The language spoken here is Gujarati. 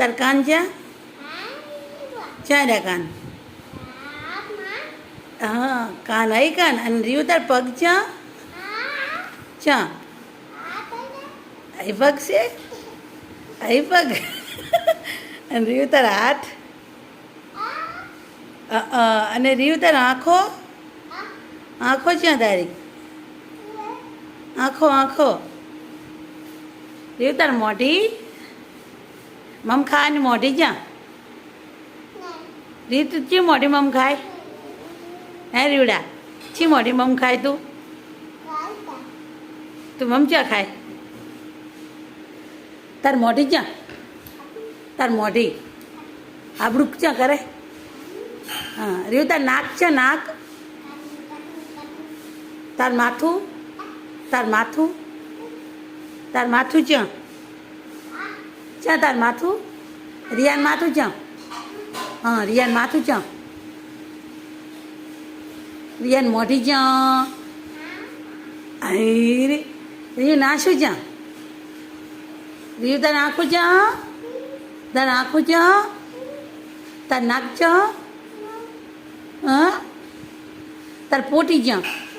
તાર કાન જ્યાં રહ્યા કાન હા કાન આઈ કાન અને રીયું તાર પગ ચા આઈ પગ છે આઈ પગ અને રીયું તાર હાથ અને રીયું તાર આંખો ક્યાં તારી આંખો રીયું તાર મોઢી મમ ખાવાની મોઢી ક્યાં રીત ચી મોઢી મમ ખાય હે રીવડા ચી મોઢી મમ ખાય તું મમ ચા ખાય તાર મોઢી ક્યાં તાર મોઢી આબડું ક્યાં કરે હા રીવ તાર નાક છે નાક તાર માથું ક્યાં તાર માથું રિયાન માથું ક્યાં હા રિયાન માથું ક્યાં રિયાન મોઢી ક્યાં રીયું નાશું ક્યાં રીયું તાર આંખું ક્યાં તાર નાક ક્યાં હા તાર પોટી ક્યાં